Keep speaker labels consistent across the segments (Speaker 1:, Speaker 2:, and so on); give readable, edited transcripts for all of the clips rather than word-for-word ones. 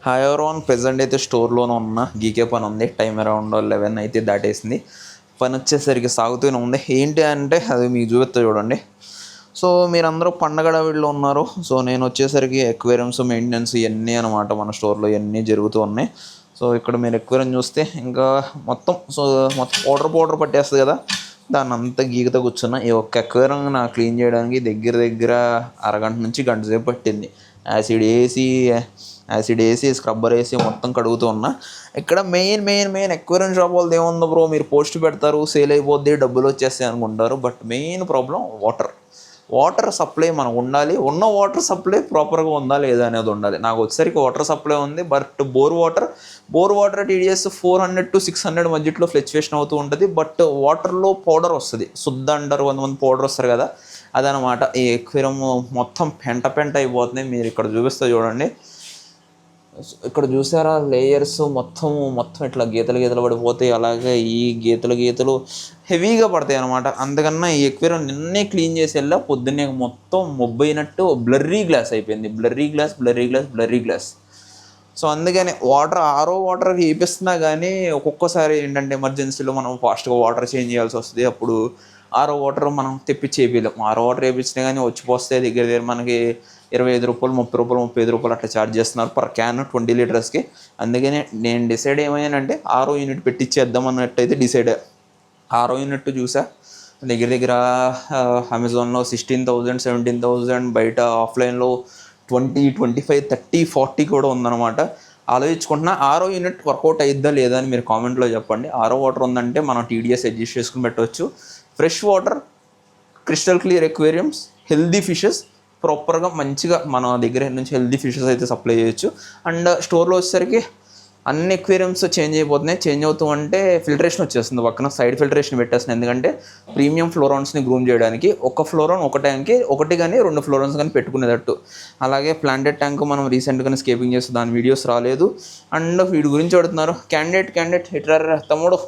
Speaker 1: Hi everyone present అయితే స్టోర్లోనే ఉన్న గీకే పని ఉంది. టైం అరౌండ్ 11 అయితే దాటేసింది. పని వచ్చేసరికి సాగుతూనే ఉంది. ఏంటి అంటే అది మీకు చూపిస్తా చూడండి. సో మీరందరూ పండగ వీళ్ళు ఉన్నారు. సో నేను వచ్చేసరికి ఎక్వేరియంస్ మెయింటెనెన్స్ ఇవన్నీ అనమాట మన స్టోర్లో ఇవన్నీ జరుగుతూ ఉన్నాయి. సో ఇక్కడ మీరు ఎక్వేరియం చూస్తే ఇంకా మొత్తం పౌడర్ పట్టేస్తుంది కదా, దాన్ని అంతా గీకతో కూర్చున్నా. ఈ ఒక్క ఎక్వేరియం నాకు క్లీన్ చేయడానికి దగ్గర అరగంట నుంచి గంట సేపు పట్టింది. యాసిడ్ వేసి స్క్రబ్బర్ వేసి మొత్తం కడుగుతూ ఉన్నా. ఇక్కడ మెయిన్ ఎక్వేరియం షాప్ వాళ్ళది ఏముందో బ్రో, మీరు పోస్ట్ పెడతారు, సేల్ అయిపోద్ది, డబ్బులు వచ్చేస్తాయి అనుకుంటారు. But main problem water supply మనకు ఉండాలి. ఉన్న వాటర్ సప్లై ప్రాపర్గా ఉందా లేదా అనేది ఉండాలి. నాకు వచ్చేసరికి వాటర్ సప్లై ఉంది, but bore water TDS 400 to 600 మధ్యలో ఫ్లక్చువేషన్ అవుతూ ఉంటుంది. బట్ వాటర్లో పౌడర్ వస్తుంది, శుద్ధ అంటారు కొంతమంది, పౌడర్ వస్తారు కదా, అదనమాట. ఈ ఎక్వేరియం మొత్తం పెంట అయిపోతుంది. మీరు ఇక్కడ చూపిస్తే చూడండి. ఇక్కడ చూసారా లేయర్స్ మొత్తం ఇట్లా గీతలు పడిపోతాయి. అలాగే ఈ గీతలు హెవీగా పడతాయి అనమాట. అందుకన్నా ఈ ఎక్వేరియం నిన్నే క్లీన్ చేసి వెళ్ళా. పొద్దున్నే మొత్తం మొబ్బైనట్టు బ్లర్రీ గ్లాస్ అయిపోయింది. Blurry glass. సో అందుకని ఆరో వాటర్ వేపిస్తున్నా కానీ ఒక్కొక్కసారి ఏంటంటే ఎమర్జెన్సీలో మనం ఫాస్ట్గా వాటర్ చేంజ్ చేయాల్సి వస్తుంది. అప్పుడు ఆరో వాటర్ మనం తెప్పించి వేయలేం. ఆరో వాటర్ వేయించినా కానీ వచ్చిపోస్తే దగ్గర మనకి 25 రూపాయలు, 30 రూపాయలు, 35 రూపాయలు అట్లా ఛార్జ్ చేస్తున్నారు పర్ క్యాన్ 20 లీటర్స్కి. అందుకని నేను డిసైడ్ ఏమయ్యానంటే ఆరో యూనిట్ పెట్టించేద్దాం అన్నట్టయితే డిసైడ్. ఆరో యూనిట్ చూసా దగ్గర అమెజాన్లో 16,000, 17,000, బయట ఆఫ్లైన్లో 20, 25, 30, 40 కూడా ఉందన్నమాట. ఆలోచించుకుంటున్నా ఆరో యూనిట్ వర్కౌట్ అయిద్దా లేదా అని మీరు కామెంట్లో చెప్పండి. ఆరో వాటర్ ఉందంటే మనం TDS అడ్జస్ట్ చేసుకుని పెట్టవచ్చు. Fresh water, crystal clear aquariums, healthy fishes, ప్రాపర్గా మంచిగా మన దగ్గర నుంచి హెల్దీ ఫిషెస్ అయితే సప్లై చేయొచ్చు. అండ్ స్టోర్లో వచ్చేసరికి అన్ని ఎక్వేరియంస్ చేంజ్ అవుతూ అంటే ఫిల్టరేషన్ వచ్చేస్తుంది. పక్కన సైడ్ ఫిల్టరేషన్ పెట్టేస్తుంది. ఎందుకంటే ప్రీమియం ఫ్లోరాన్స్ని గ్రూమ్ చేయడానికి ఒక ఫ్లోరాన్ ఒక ట్యాంక్కి ఒకటి కానీ 2 ఫ్లోరాన్స్ కానీ పెట్టుకునేటట్టు. అలాగే ప్లాంటెడ్ ట్యాంక్ మనం రీసెంట్గానే స్కేపింగ్ చేస్తే దాని వీడియోస్ రాలేదు. అండ్ వీడి గురించి అడుగుతున్నారు. క్యాండిడేట్ ఇట్రా తమ్ముడు,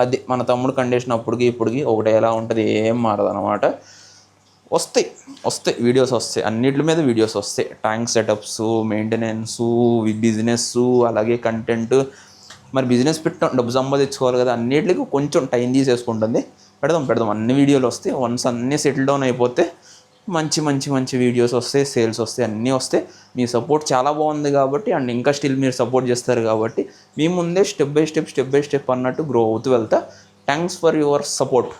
Speaker 1: అది మన తమ్ముడు కండిషన్ ఇప్పటికి ఒకటి ఎలా ఉంటుంది, ఏం మారదు అనమాట. వస్తాయి వీడియోస్ వస్తాయి, అన్నిటి మీద వీడియోస్ వస్తాయి. ట్యాంక్ సెటప్స్, మెయింటెనెన్సు, బిజినెస్, అలాగే కంటెంట్. మరి బిజినెస్ పెట్టాం, డబ్బు సంపాదించుకోవాలి కదా, అన్నిటికి కొంచెం టైం తీసేసుకుంటుంది. పెడదాం అన్ని వీడియోలు వస్తాయి. వన్స్ అన్నీ సెటిల్ డౌన్ అయిపోతే మంచి వీడియోస్ వస్తాయి, సేల్స్ వస్తాయి, అన్నీ వస్తాయి. మీ సపోర్ట్ చాలా బాగుంది కాబట్టి, అండ్ ఇంకా స్టిల్ మీరు సపోర్ట్ చేస్తారు కాబట్టి మీ ముందే స్టెప్ బై స్టెప్ అన్నట్టు గ్రో అవుతూ వెళ్తా. Thanks for your support.